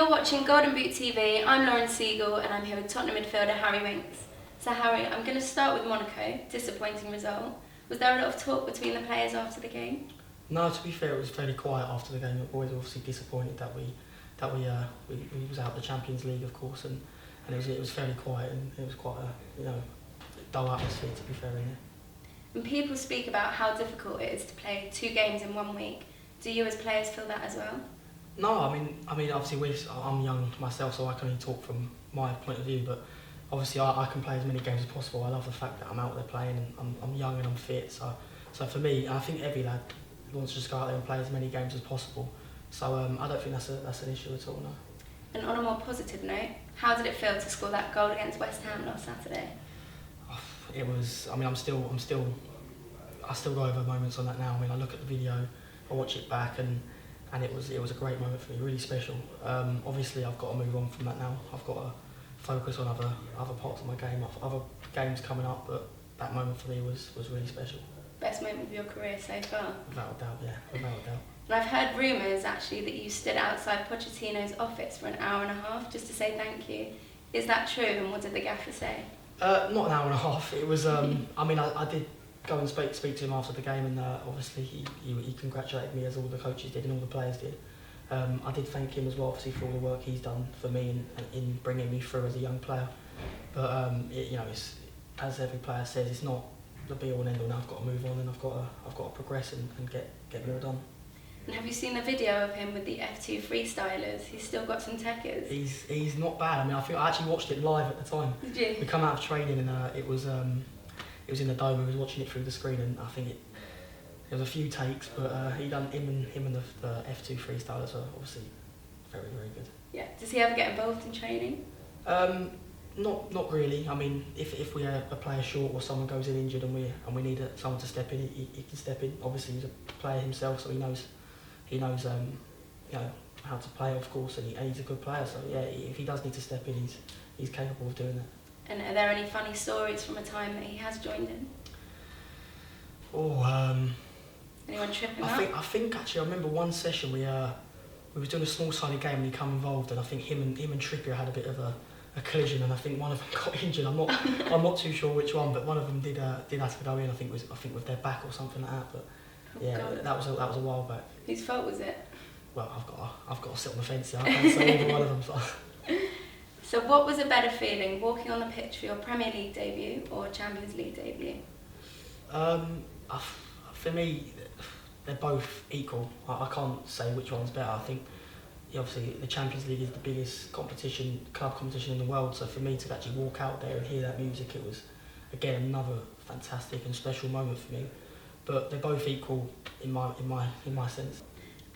You're watching Golden Boot TV. I'm Lauren Siegel and I'm here with Tottenham midfielder Harry Winks. So Harry, I'm going to start with Monaco. Disappointing result. Was there a lot of talk between the players after the game? No, to be fair, it was fairly quiet after the game. We're always obviously disappointed that we was out of the Champions League, of course, and it was fairly quiet and it was quite a dull atmosphere, to be fair, in there. And people speak about how difficult it is to play 2 games in 1 week. Do you as players feel that as well? No, I mean obviously I'm young myself, so I can only talk from my point of view. But obviously I can play as many games as possible. I love the fact that I'm out there playing and I'm young and I'm fit. So for me, I think every lad wants to just go out there and play as many games as possible. So I don't think that's an issue at all, no. And on a more positive note, how did it feel to score that goal against West Ham last Saturday? It was. I mean, I still go over moments on that now. I mean, I look at the video, I watch it back, and it was a great moment for me, really special. Obviously, I've got to move on from that now. I've got to focus on other parts of my game, other games coming up. But that moment for me was really special. Best moment of your career so far? Without a doubt, yeah, without a doubt. And I've heard rumours actually that you stood outside Pochettino's office for an hour and a half just to say thank you. Is that true, and what did the gaffer say? Not an hour and a half. It was. I mean, I did go and speak to him after the game, and obviously he congratulated me, as all the coaches did and all the players did. I did thank him as well, obviously, for all the work he's done for me in bringing me through as a young player. But it's, as every player says, it's not the be all and end all. Now I've got to move on, and I've got to progress and get more done. And have you seen the video of him with the F2 Freestylers? He's still got some tekkers. He's not bad. I mean, I actually watched it live at the time. Did you? We come out of training and it was in the dome. We was watching it through the screen, and I think there was a few takes, but him and the F2 Freestylers are obviously very, very good. Yeah. Does he ever get involved in training? Not really. I mean, if we are a player short or someone goes in injured and we need someone to step in, he can step in. Obviously, he's a player himself, so he knows how to play, of course, and he's a good player. So yeah, if he does need to step in, he's capable of doing that. And are there any funny stories from a time that he has joined in? Anyone tripping up? I think actually I remember one session we was doing a small-sided game and he come involved, and I think him and Trippier had a bit of a collision, and I think one of them got injured. I'm not too sure which one, but one of them did have to go in. I think with their back or something like that. But yeah, that was a while back. Whose fault was it? Well, I've got to sit on the fence here. I can't say either one of them. So what was a better feeling, walking on the pitch for your Premier League debut or Champions League debut? For me, they're both equal. I can't say which one's better. I think obviously the Champions League is the biggest club competition in the world. So for me to actually walk out there and hear that music, it was again another fantastic and special moment for me. But they're both equal in my sense.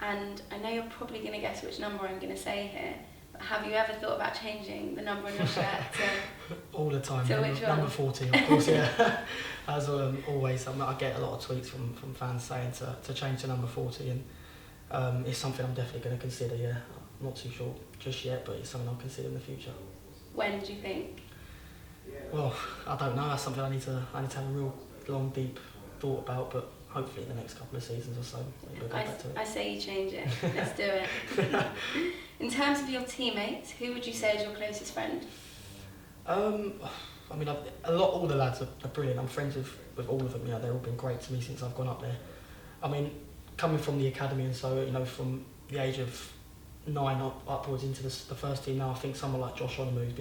And I know you're probably going to guess which number I'm going to say here, but have you ever thought about changing the number on your shirt to... All the time. To which one? Number 40, of course, yeah. As always, I get a lot of tweets from fans saying to change to number 40, and it's something I'm definitely going to consider, yeah. I'm not too sure just yet, but it's something I'll consider in the future. When do you think? Well, I don't know. That's something I need to have a real long, deep thought about, but hopefully in the next couple of seasons or so we'll go back to it. I say you change it. Let's do it. In terms of your teammates, who would you say is your closest friend? I mean, all the lads are brilliant. I'm friends with all of them. You know, they've all been great to me since I've gone up there. I mean, coming from the academy, and so from the age of 9 upwards into the first team now, I think someone like Josh Onemu,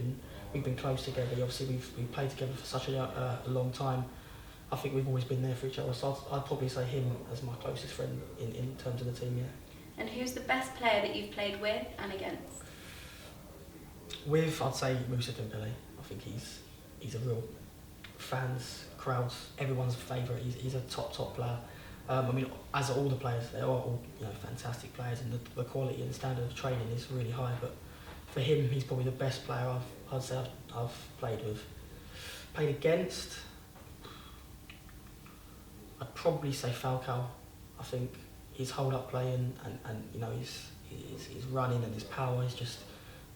we've been close together. Obviously, we've played together for such a long time. I think we've always been there for each other, so I'd probably say him as my closest friend in terms of the team, yeah. And who's the best player that you've played with and against? I'd say Moussa Dembele. I think he's a real crowds, everyone's favourite. He's a top player. I mean, as are all the players, they are all fantastic players, and the quality and standard of training is really high. But for him, he's probably the best player I'd say I've played with. Played against, I'd probably say Falcao. I think his hold-up play and his running and his power is just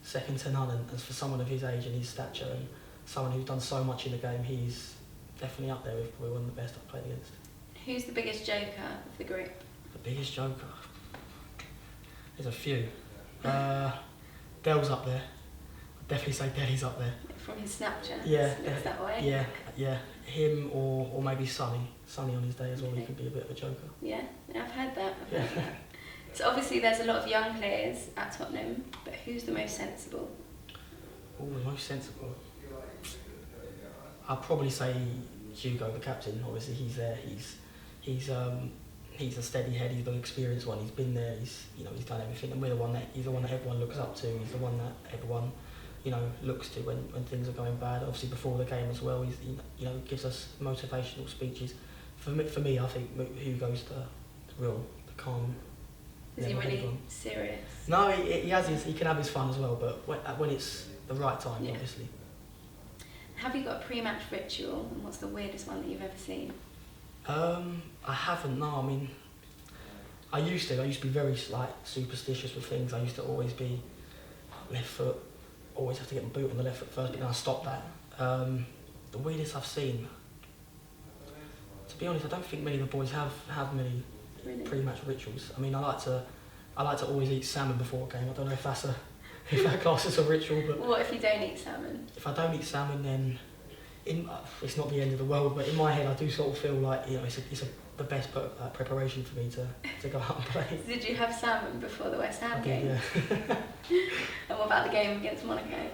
second to none. And for someone of his age and his stature and someone who's done so much in the game, he's definitely up there with probably one of the best I've played against. Who's the biggest joker of the group? The biggest joker? There's a few. Dell's up there. I'd definitely say Delly's up there. From his Snapchat. Yeah, Looks that way. Yeah. Him or maybe Sonny. Sonny on his day as well. Okay. He can be a bit of a joker. Yeah, I've heard that. Yeah. So obviously there's a lot of young players at Tottenham, but who's the most sensible? Oh, the most sensible. I'd probably say Hugo, the captain. Obviously, he's there. He's a steady head. He's the experienced one. He's been there. He's done everything, and he's the one that everyone looks up to. He's the one that everyone looks to when things are going bad. Obviously, before the game as well, he gives us motivational speeches. For me, I think Hugo's the calm. Is he really serious? No, he can have his fun as well, but when it's the right time, obviously. Have you got a pre-match ritual, and what's the weirdest one that you've ever seen? I haven't. No, I mean, I used to be very superstitious with things. I used to always be left foot, always have to get my boot on the left foot first, but then I stopped that. The weirdest I've seen, to be honest, I don't think many of the boys have many pre-match rituals. I mean, I like to always eat salmon before a game. I don't know if that classes a ritual, but what if you don't eat salmon? If I don't eat salmon, then it's not the end of the world. But in my head, I do sort of feel like it's the best preparation for me to go out and play. Did you have salmon before the West Ham game? Yeah. And what about the game against Monaco?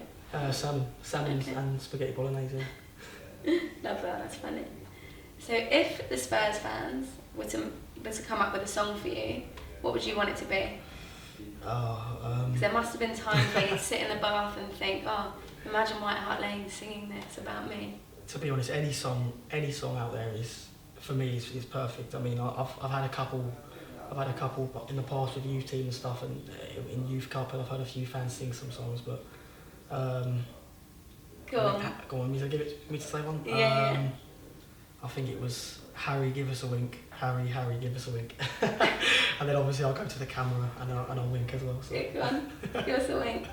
Salmon Okay. and spaghetti bolognese. Love that. That's funny. So if the Spurs fans were to come up with a song for you, what would you want it to be? Because there must have been times where you'd sit in the bath and think, oh, imagine White Hart Lane singing this about me. To be honest, any song out there is perfect. I mean, I've had a couple in the past with youth team and stuff, and in youth cup, and I've heard a few fans sing some songs. But Go on. Give it me to say one. Yeah. I think it was Harry, give us a wink. Harry, give us a wink. And then obviously I'll go to the camera and I'll wink as well. So. Yeah, go on. Give us a wink.